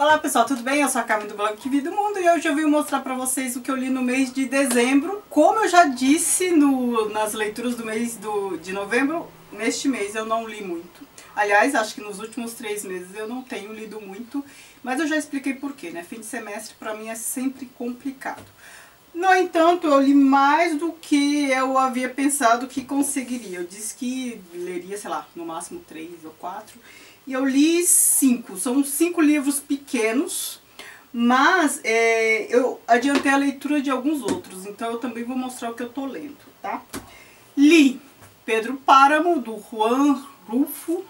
Olá pessoal, tudo bem? Eu sou a Carmen do blog Que Vida do Mundo e hoje eu vim mostrar pra vocês o que eu li no mês de dezembro. Como eu já disse nas leituras do mês de novembro, neste mês eu não li muito. Aliás, acho que nos últimos 3 meses eu não tenho lido muito, mas eu já expliquei por quê, né? Fim de semestre pra mim é sempre complicado. No entanto, eu li mais do que eu havia pensado que conseguiria. Eu disse que leria, sei lá, no máximo 3 ou 4. E eu li 5. São 5 livros pequenos, mas eu adiantei a leitura de alguns outros. Então eu também vou mostrar o que eu tô lendo, tá? Li Pedro Páramo, do Juan Rulfo.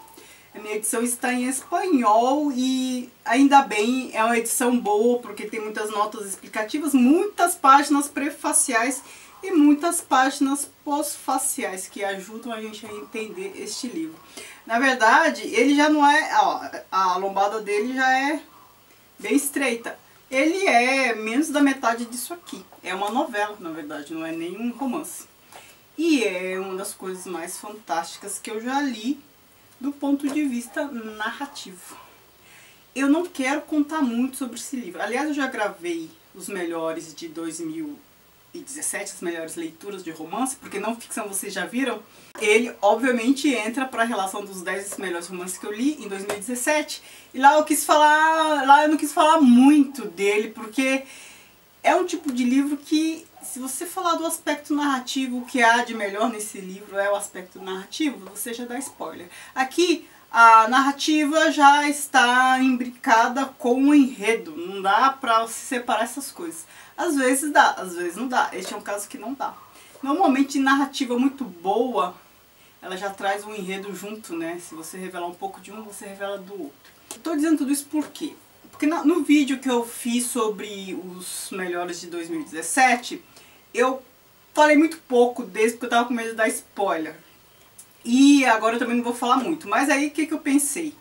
A minha edição está em espanhol e ainda bem, é uma edição boa porque tem muitas notas explicativas, muitas páginas prefaciais e muitas páginas pós-faciais que ajudam a gente a entender este livro. Na verdade, ele já não é, ó, a lombada dele já é bem estreita. Ele é menos da metade disso aqui. É uma novela, na verdade, não é nem um romance. E é uma das coisas mais fantásticas que eu já li do ponto de vista narrativo. Eu não quero contar muito sobre esse livro. Aliás, eu já gravei os melhores de 2017, as melhores leituras de romance, porque não ficção vocês já viram. Ele, obviamente, entra para a relação dos 10 melhores romances que eu li em 2017. E lá eu não quis falar muito dele, porque é um tipo de livro que, se você falar do aspecto narrativo, o que há de melhor nesse livro é o aspecto narrativo, você já dá spoiler. Aqui, a narrativa já está imbricada com o enredo, não dá pra se separar essas coisas. Às vezes dá, às vezes não dá. Este é um caso que não dá. Normalmente, narrativa muito boa, ela já traz um enredo junto, né? Se você revelar um pouco de um, você revela do outro. Estou dizendo tudo isso por quê? Porque no vídeo que eu fiz sobre os melhores de 2017, eu falei muito pouco deles porque eu tava com medo de dar spoiler. E agora eu também não vou falar muito. Mas aí o que eu pensei?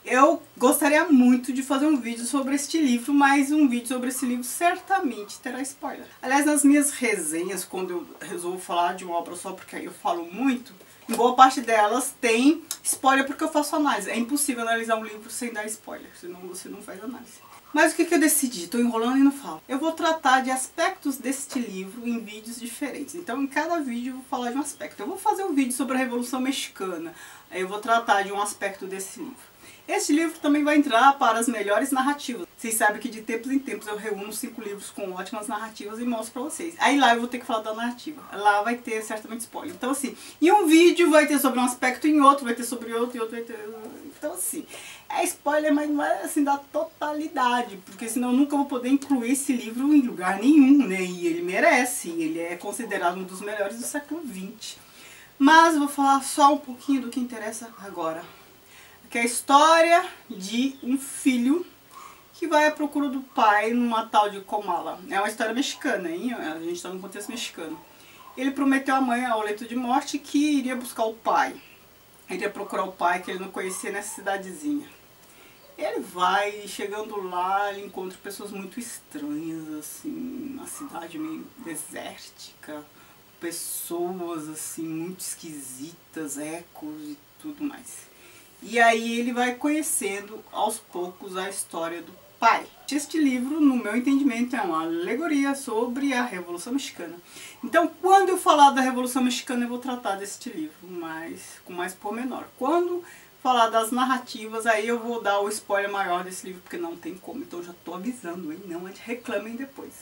Eu gostaria muito de fazer um vídeo sobre este livro, mas um vídeo sobre esse livro certamente terá spoiler. Aliás, nas minhas resenhas, quando eu resolvo falar de uma obra só porque aí eu falo muito, em boa parte delas tem spoiler porque eu faço análise. É impossível analisar um livro sem dar spoiler, senão você não faz análise. Mas o que eu decidi? Estou enrolando e não falo. Eu vou tratar de aspectos deste livro em vídeos diferentes. Então, em cada vídeo eu vou falar de um aspecto. Eu vou fazer um vídeo sobre a Revolução Mexicana. Aí eu vou tratar de um aspecto desse livro. Este livro também vai entrar para as melhores narrativas. Vocês sabem que de tempos em tempos eu reúno 5 livros com ótimas narrativas e mostro pra vocês. Aí lá eu vou ter que falar da narrativa. Lá vai ter certamente spoiler. Então assim, em um vídeo vai ter sobre um aspecto, em outro vai ter sobre outro, e outro vai ter... Então assim, é spoiler, mas não é assim da totalidade. Porque senão eu nunca vou poder incluir esse livro em lugar nenhum, né? E ele merece, ele é considerado um dos melhores do século XX. Mas eu vou falar só um pouquinho do que interessa agora. Que é a história de um filho que vai à procura do pai numa tal de Comala. É uma história mexicana, hein? A gente está no contexto mexicano. Ele prometeu à mãe, ao leito de morte, que iria buscar o pai. Iria procurar o pai que ele não conhecia nessa cidadezinha. Ele vai, chegando lá, ele encontra pessoas muito estranhas, assim, uma cidade meio desértica, pessoas, assim, muito esquisitas, ecos e tudo mais. E aí ele vai conhecendo aos poucos a história do pai. Este livro, no meu entendimento, é uma alegoria sobre a Revolução Mexicana. Então, quando eu falar da Revolução Mexicana, eu vou tratar deste livro com mais pormenor. Quando falar das narrativas, aí eu vou dar o spoiler maior desse livro, porque não tem como. Então, eu já estou avisando, hein? Não reclamem depois.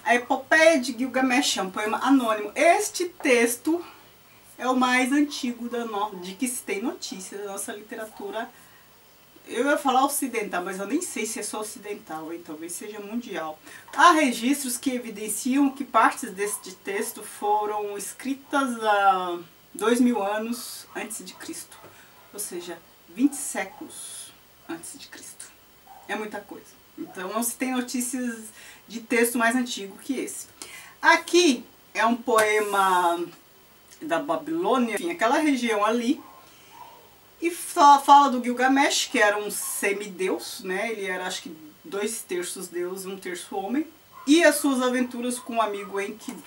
A Epopeia de Gilgamesh é um poema anônimo. Este texto é o mais antigo de que se tem notícia da nossa literatura. Eu ia falar ocidental, mas eu nem sei se é só ocidental, hein? Talvez seja mundial. Há registros que evidenciam que partes deste texto foram escritas há 2000 anos antes de Cristo. Ou seja, 20 séculos antes de Cristo. É muita coisa. Então não se tem notícias de texto mais antigo que esse. Aqui é um poema da Babilônia, enfim, aquela região ali, e fala do Gilgamesh, que era um semideus, né? Ele era, acho que, 2/3 deus e 1/3 homem, e as suas aventuras com o amigo Enkidu.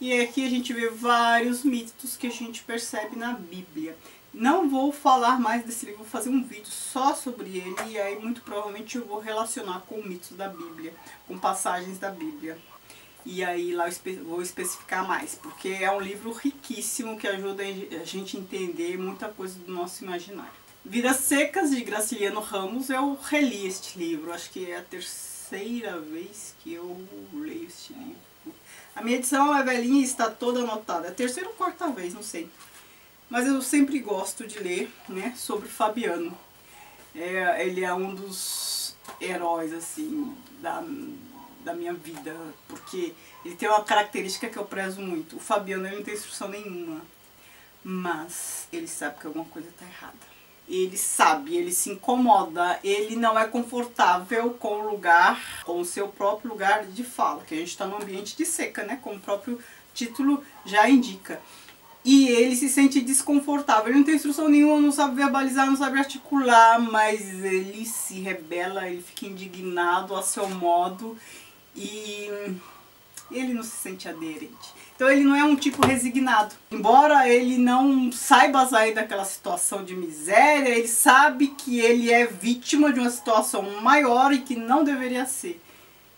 E aqui a gente vê vários mitos que a gente percebe na Bíblia. Não vou falar mais desse livro, vou fazer um vídeo só sobre ele e aí muito provavelmente eu vou relacionar com mitos da Bíblia, com passagens da Bíblia. E aí lá eu vou especificar mais, porque é um livro riquíssimo que ajuda a gente a entender muita coisa do nosso imaginário. Vidas Secas, de Graciliano Ramos, eu reli este livro, acho que é a terceira vez que eu leio este livro. A minha edição é velhinha e está toda anotada, é a terceira ou quarta vez, não sei. Mas eu sempre gosto de ler, né, sobre Fabiano. Ele é um dos heróis, assim, da minha vida, porque ele tem uma característica que eu prezo muito. O Fabiano, ele não tem instrução nenhuma, mas ele sabe que alguma coisa está errada. Ele sabe, ele se incomoda, ele não é confortável com o lugar, com o seu próprio lugar de fala, que a gente está num ambiente de seca, né, como o próprio título já indica. E ele se sente desconfortável, ele não tem instrução nenhuma, não sabe verbalizar, não sabe articular, mas ele se rebela, ele fica indignado a seu modo e ele não se sente aderente. Então ele não é um tipo resignado. Embora ele não saiba sair daquela situação de miséria, ele sabe que ele é vítima de uma situação maior e que não deveria ser.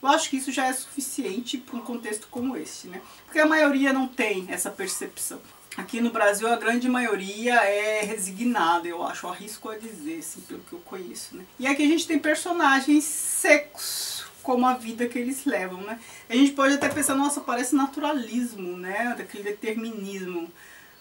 Eu acho que isso já é suficiente para um contexto como este, né? Porque a maioria não tem essa percepção. Aqui no Brasil a grande maioria é resignada, eu acho, eu arrisco a dizer, assim, pelo que eu conheço, né? E aqui a gente tem personagens secos, como a vida que eles levam, né? A gente pode até pensar, nossa, parece naturalismo, né? Daquele determinismo.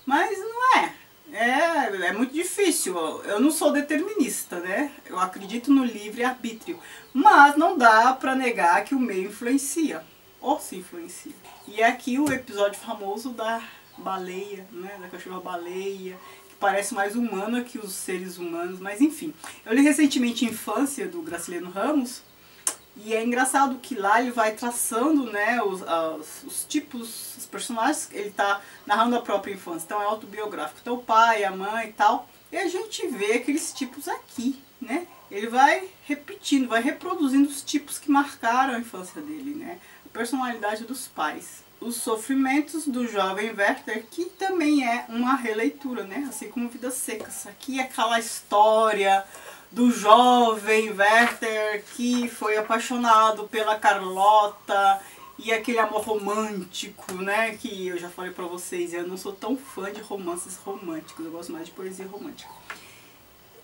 Mas não é. É muito difícil. Eu não sou determinista, né? Eu acredito no livre-arbítrio. Mas não dá pra negar que o meio influencia. Ou se influencia. E é aqui o episódio famoso da baleia, né? Da cachorra-baleia, que parece mais humana que os seres humanos. Mas enfim. Eu li recentemente Infância, do Graciliano Ramos. E é engraçado que lá ele vai traçando, né, os tipos, os personagens, ele está narrando a própria infância, então é autobiográfico. Então o pai, a mãe e tal, e a gente vê aqueles tipos aqui, né? Ele vai repetindo, vai reproduzindo os tipos que marcaram a infância dele, né? A personalidade dos pais. Os sofrimentos do jovem Werther, que também é uma releitura, né? Assim como Vidas Secas. Aqui é aquela história do jovem Werther que foi apaixonado pela Carlota e aquele amor romântico, né, que eu já falei pra vocês, eu não sou tão fã de romances românticos, eu gosto mais de poesia romântica.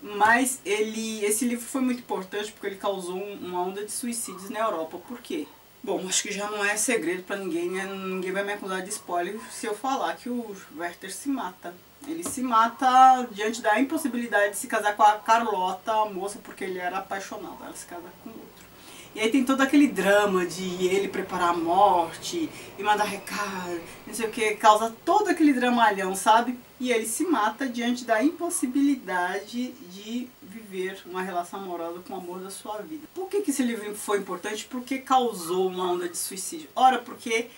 Mas esse livro foi muito importante porque ele causou uma onda de suicídios na Europa. Por quê? Bom, acho que já não é segredo pra ninguém, né? Ninguém vai me acusar de spoiler se eu falar que o Werther se mata. Ele se mata diante da impossibilidade de se casar com a Carlota, a moça, porque ele era apaixonado. Ela se casa com outro. E aí tem todo aquele drama de ele preparar a morte e mandar recado, não sei o que, causa todo aquele dramalhão, sabe? E ele se mata diante da impossibilidade de viver uma relação amorosa com o amor da sua vida. Por que esse livro foi importante? Porque causou uma onda de suicídio. Ora, porque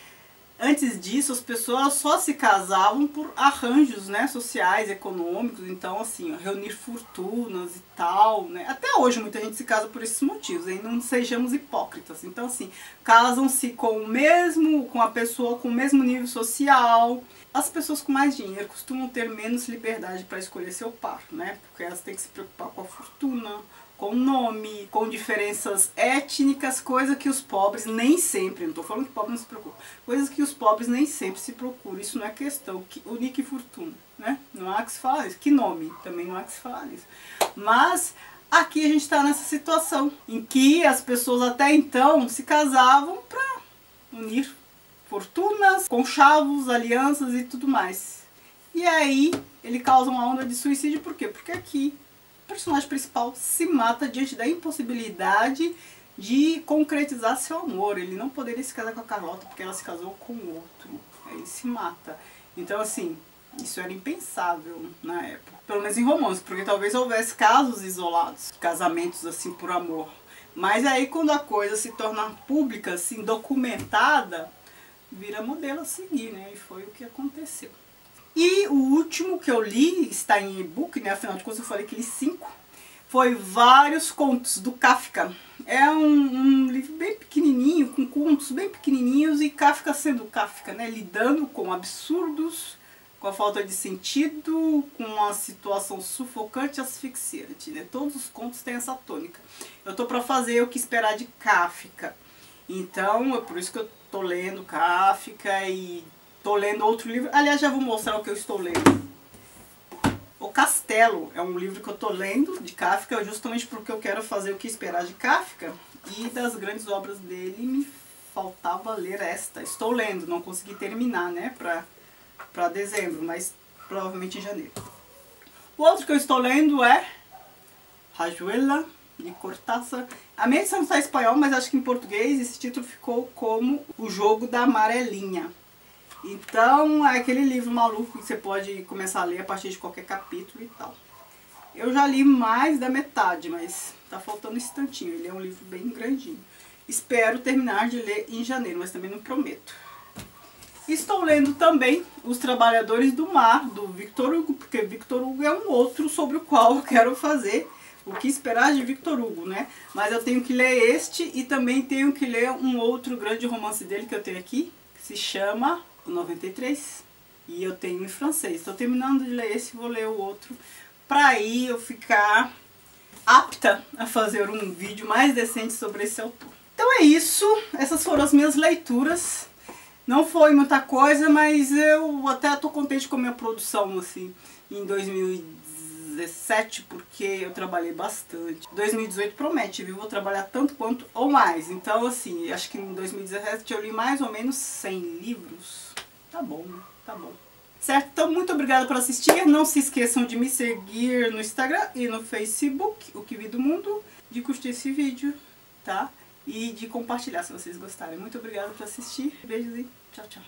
antes disso, as pessoas só se casavam por arranjos, né, sociais, econômicos, então assim, reunir fortunas e tal, né? Até hoje muita gente se casa por esses motivos, hein? Não sejamos hipócritas. Então assim, casam-se com a pessoa com o mesmo nível social. As pessoas com mais dinheiro costumam ter menos liberdade para escolher seu par, né? Porque elas têm que se preocupar com a fortuna, com o nome, com diferenças étnicas, coisa que os pobres nem sempre, não estou falando que o pobre não se preocupa, coisas que os pobres nem sempre se procuram. Isso não é questão, única e fortuna, né? Não há que se falar isso. Que nome? Também não há que se falar isso. Mas aqui a gente está nessa situação em que as pessoas até então se casavam para unir fortunas, conchavos, alianças e tudo mais. E aí ele causa uma onda de suicídio, por quê? Porque aqui o personagem principal se mata diante da impossibilidade de concretizar seu amor. Ele não poderia se casar com a Carlota porque ela se casou com outro. Aí ele se mata. Então assim, isso era impensável na época. Pelo menos em romance, porque talvez houvesse casos isolados, casamentos assim por amor. Mas aí quando a coisa se torna pública, assim, documentada, vira modelo a seguir, né? E foi o que aconteceu. E o último que eu li, está em e-book, né? Afinal de contas eu falei que li 5, foi Vários Contos, do Kafka. É um livro bem pequenininho, com contos bem pequenininhos, e Kafka sendo Kafka, né? Lidando com absurdos, com a falta de sentido, com a situação sufocante e asfixiante, né? Todos os contos têm essa tônica. Eu tô para fazer O que Esperar de Kafka. Então, é por isso que eu tô lendo Kafka e tô lendo outro livro. Aliás, já vou mostrar o que eu estou lendo. O Castelo é um livro que eu tô lendo de Kafka, justamente porque eu quero fazer O que Esperar de Kafka. E das grandes obras dele me faltava ler esta. Estou lendo, não consegui terminar, né, para dezembro, mas provavelmente em janeiro. O outro que eu estou lendo é Rayuela, de Cortázar. A minha edição está em espanhol, mas acho que em português esse título ficou como O Jogo da Amarelinha. Então é aquele livro maluco que você pode começar a ler a partir de qualquer capítulo e tal. Eu já li mais da metade, mas tá faltando um instantinho. Ele é um livro bem grandinho. Espero terminar de ler em janeiro, mas também não prometo. Estou lendo também Os Trabalhadores do Mar, do Victor Hugo, porque Victor Hugo é um outro sobre o qual eu quero fazer O que Esperar de Victor Hugo, né? Mas eu tenho que ler este e também tenho que ler um outro grande romance dele que eu tenho aqui, que se chama O 93, e eu tenho em francês. Estou terminando de ler esse e vou ler o outro, para aí eu ficar apta a fazer um vídeo mais decente sobre esse autor. Então é isso, essas foram as minhas leituras. Não foi muita coisa, mas eu até tô contente com a minha produção, assim, em 2017, porque eu trabalhei bastante. 2018 promete, viu? Vou trabalhar tanto quanto ou mais. Então, assim, acho que em 2017 eu li mais ou menos 100 livros. Tá bom, né? Tá bom. Certo? Então, muito obrigada por assistir. Não se esqueçam de me seguir no Instagram e no Facebook, O Que Vi do Mundo, de curtir esse vídeo, tá? E de compartilhar se vocês gostarem. Muito obrigada por assistir. Beijos e tchau, tchau.